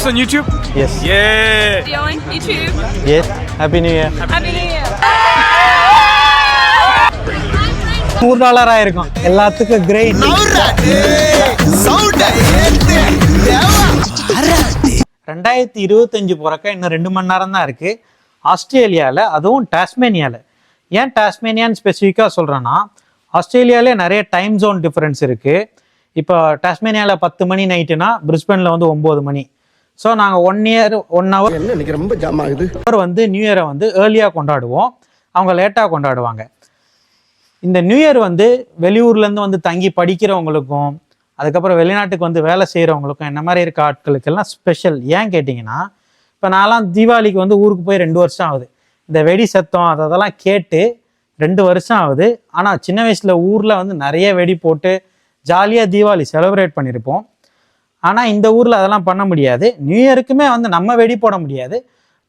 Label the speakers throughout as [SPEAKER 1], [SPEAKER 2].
[SPEAKER 1] this on YouTube?
[SPEAKER 2] Yes.
[SPEAKER 1] Yeah.
[SPEAKER 3] Video on YouTube.
[SPEAKER 2] Yes. Happy New Year.
[SPEAKER 3] Happy New Year.
[SPEAKER 2] $100 ஆயிருக்கும் எல்லாத்துக்கும் great. 2025 பிறக்க இன்னும் 2 மணி நேரம் தான் இருக்கு. ஆஸ்திரேலியாவில், அதுவும் டாஸ்மேனியாவில். ஏன் டாஸ்மேனியான்னு ஸ்பெசிஃபிக்காக சொல்கிறேன்னா, ஆஸ்திரேலியாவிலே நிறைய டைம் ஜோன் டிஃப்ரென்ஸ் இருக்குது. இப்போ டாஸ்மேனியாவில் 10 மணி நைட்டுனா பிரிஸ்பனில் வந்து 9 மணி. ஸோ நாங்கள் 1 hour
[SPEAKER 4] ரொம்ப ஜாம் ஆகுது
[SPEAKER 2] வந்து நியூ இயரை வந்து ஏர்லியாக கொண்டாடுவோம், அவங்க லேட்டாக கொண்டாடுவாங்க. இந்த நியூ இயர் வந்து வெளியூர்லேருந்து வந்து தங்கி படிக்கிறவங்களுக்கும் அதுக்கப்புறம் வெளிநாட்டுக்கு வந்து வேலை செய்கிறவங்களுக்கும் என்ன மாதிரி இருக்க ஆட்களுக்கெல்லாம் ஸ்பெஷல். ஏன் கேட்டிங்கன்னா, இப்போ நான்லாம் தீபாவளிக்கு வந்து ஊருக்கு போய் 2 வருஷம் ஆகுது. இந்த வெடி சத்தம் அதெல்லாம் கேட்டு 2 வருஷம் ஆகுது. ஆனால் சின்ன வயசில் ஊரில் வந்து நிறைய வெடி போட்டு ஜாலியாக தீபாவளி செலிப்ரேட் பண்ணியிருப்போம். ஆனால் இந்த ஊரில் அதெல்லாம் பண்ண முடியாது. நியூ இயருக்குமே வந்து நம்ம வெடி போட முடியாது.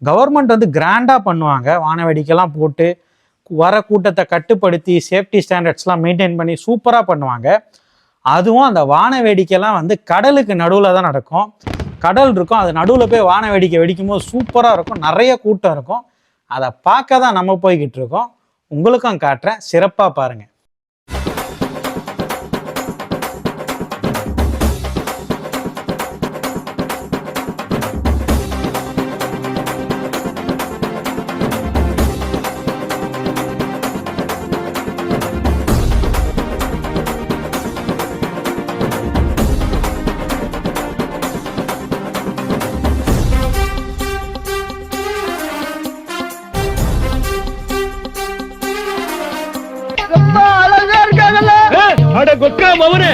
[SPEAKER 2] கவர்மெண்ட் வந்து கிராண்டாக பண்ணுவாங்க, வான வெடிக்கெல்லாம் போட்டு வர கூட்டத்தை கட்டுப்படுத்தி சேஃப்டி ஸ்டாண்டர்ட்ஸ்லாம் மெயின்டைன் பண்ணி சூப்பராக பண்ணுவாங்க. அதுவும் அந்த வான வேடிக்கைலாம் வந்து கடலுக்கு நடுவில் தான் நடக்கும். கடல் இருக்கும், அது நடுவில் போய் வான வேடிக்கை வெடிக்கும் போது சூப்பராக இருக்கும், நிறைய கூட்டம் இருக்கும். அதை பார்க்க தான் நம்ம போய்கிட்டு இருக்கோம். உங்களுக்கும் காட்டுறேன், சிறப்பாக பாருங்கள்.
[SPEAKER 1] அட கொக்கா மவனே,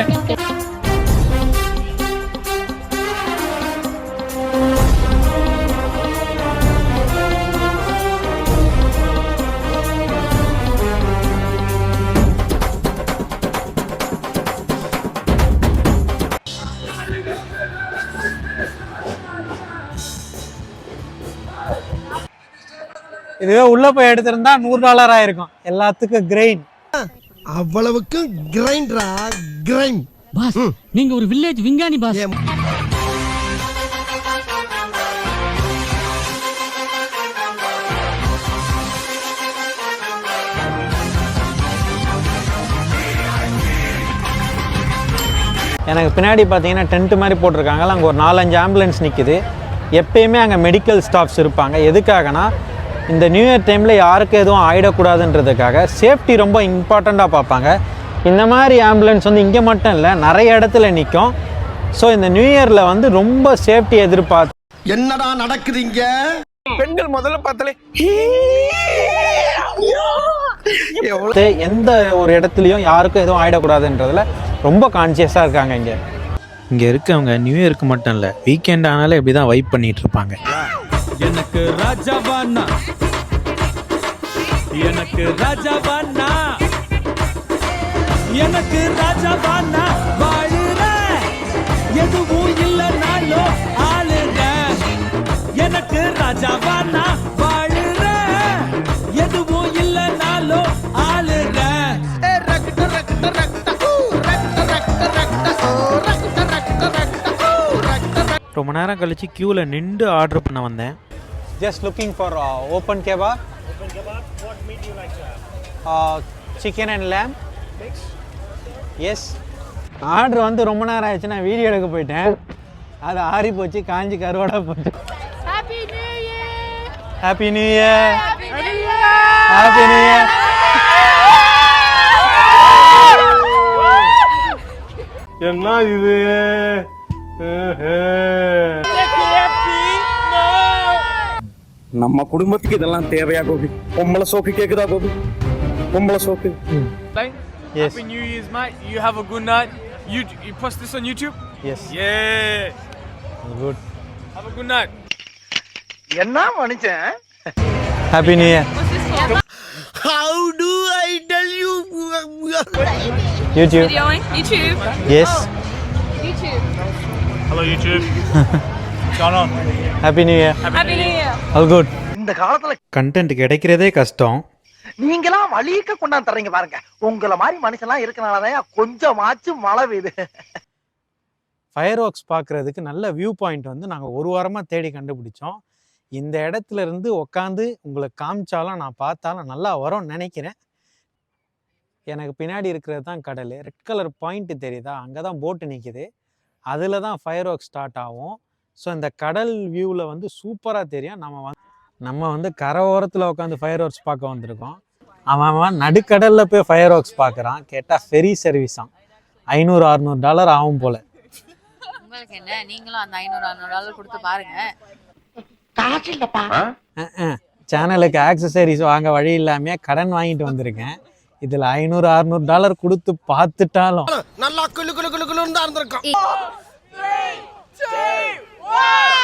[SPEAKER 2] இதுவே உள்ள போய் எடுத்திருந்தா $100 ஆயிருக்கும் எல்லாத்துக்கும் கிரெயின்.
[SPEAKER 4] அவ்வளவுக்கு கிரைண்டரா கிரைண்ட்
[SPEAKER 5] பாஸ், நீங்க ஒரு வில்லேஜ் விஞ்ஞானி பாஸ்.
[SPEAKER 2] எனக்கு பின்னாடி பார்த்தீங்கன்னா டென்ட் மாதிரி போட்டிருக்காங்க. அங்கே ஒரு 4-5 ஆம்புலன்ஸ் நிற்குது. எப்பயுமே அங்கே மெடிக்கல் ஸ்டாஃப்ஸ் இருப்பாங்க. எதுக்காகனா, இந்த நியூ இயர் டைமில் யாருக்கும் எதுவும் ஆகிடக்கூடாதுன்றதுக்காக சேஃப்டி ரொம்ப இம்பார்ட்டண்ட்டாக பார்ப்பாங்க. இந்த மாதிரி ஆம்புலன்ஸ் வந்து இங்கே மட்டும் இல்லை, நிறைய இடத்துல நிற்கும். ஸோ இந்த நியூ இயரில் வந்து ரொம்ப சேஃப்டி எதிர்பார்த்து.
[SPEAKER 4] என்னடா நடக்குதுங்க?
[SPEAKER 1] பெண்கள் முதல்ல பார்த்தாலே
[SPEAKER 2] எந்த ஒரு இடத்துலையும் யாருக்கும் எதுவும் ஆகிடக்கூடாதுன்றதுல ரொம்ப கான்சியஸாக இருக்காங்க. இங்கே இருக்கவங்க நியூ இயருக்கு மட்டும் இல்லை, வீக்கெண்ட் ஆனாலும் இப்படி தான் வைப் பண்ணிட்டு இருப்பாங்க.
[SPEAKER 5] எனக்கு ராஜாவானா, எனக்கு ராஜாவானா, எனக்கு ராஜாவானா, வாழுற எதுவும் இல்லைனாலும் ஆளுங்க. எனக்கு ராஜாவானா, வாழுற எதுவும் இல்லைனாலும் ஆளுங்க.
[SPEAKER 2] ரொம்ப நேரம் கழிச்சு க்யூவில் நின்று ஆர்டர் பண்ண வந்தேன். Just looking for open kebab. Open kebab. What meat you like to have? Chicken and lamb. Mix? Yes. Order வந்து ரொம்ப நேரம் ஆயிடுச்சு, நான் வீடியோ எடுக்க போயிட்டேன். அது ஆறி போச்சு, காஞ்சி கருவாடா போச்சு.
[SPEAKER 3] Happy New Year.
[SPEAKER 2] Happy New Year.
[SPEAKER 3] Happy New Year.
[SPEAKER 2] Happy New Year.
[SPEAKER 1] என்ன இது?
[SPEAKER 6] நம்ம குடும்பத்துக்கு இதெல்லாம் தேவையா கோபி? பொம்பளை சோக்கு கேக்குதா கோபி? பொம்பளை சோக்கு.
[SPEAKER 2] Yes.
[SPEAKER 1] Happy New Year's, mate. You have a good night. You post this on YouTube?
[SPEAKER 2] Yes.
[SPEAKER 1] Yeah.
[SPEAKER 2] Good.
[SPEAKER 1] Have a good night.
[SPEAKER 4] என்ன மனுஷன்?
[SPEAKER 2] Happy New Year.
[SPEAKER 4] How do I tell you?
[SPEAKER 2] YouTube.
[SPEAKER 3] Video on YouTube.
[SPEAKER 2] Yes.
[SPEAKER 3] YouTube.
[SPEAKER 1] Hello YouTube. What's going on?
[SPEAKER 2] Happy New Year.
[SPEAKER 3] Happy New Year.
[SPEAKER 2] All good.
[SPEAKER 4] இந்த காலத்துல
[SPEAKER 2] content கிடைக்கிறதே கஷ்டம்.
[SPEAKER 4] நீங்களாம் வலிக்க கொண்டாந்து தர்றீங்க பாருங்க. உங்களை மாதிரி மனுஷன்லாம் இருக்கனாலதான் கொஞ்சமாச்சும் மழை பெய்யுது.
[SPEAKER 2] ஃபயர் ஒர்க்ஸ் பார்க்குறதுக்கு நல்ல வியூ பாயிண்ட் வந்து நாங்கள் ஒரு வாரமாக தேடி கண்டுபிடிச்சோம். இந்த இடத்துல இருந்து உட்காந்து உங்களுக்கு காமிச்சாலும் நான் பார்த்தாலும் நல்லா வரும்னு நினைக்கிறேன். எனக்கு பின்னாடி இருக்கிறது தான் கடல். ரெட் கலர் பாயிண்ட்டு தெரியுதா, அங்கே தான் போட்டு நிற்கிது. அதில் தான் ஃபயர் ஒர்க் ஸ்டார்ட் ஆகும். ஸோ இந்த கடல் வியூவில் வந்து சூப்பராக தெரியும். நம்ம வந்து கரை ஓரத்தில் உட்காந்து ஃபயர் ஒர்க்ஸ் பார்க்க வந்திருக்கோம். அவன் நடுக்கடலில் போய் ஃபயர் ஒர்க்ஸ் பார்க்குறான். கேட்டால் ஃபெரி சர்வீஸாம் $500-600 ஆகும் போல்.
[SPEAKER 3] உங்களுக்கு என்ன, நீங்களும் அந்த $500-600 கொடுத்து பாருங்க.
[SPEAKER 2] சேனலுக்கு ஆக்சசரிஸ் வாங்க வழி இல்லாமல் கடன் வாங்கிட்டு வந்திருக்கேன். இதில் $500-600 கொடுத்து பார்த்துட்டாலும்
[SPEAKER 4] நல்லா குளு குளு குளு குளுன்னு தான் இருந்திருக்கும்.
[SPEAKER 3] 3, 2, 1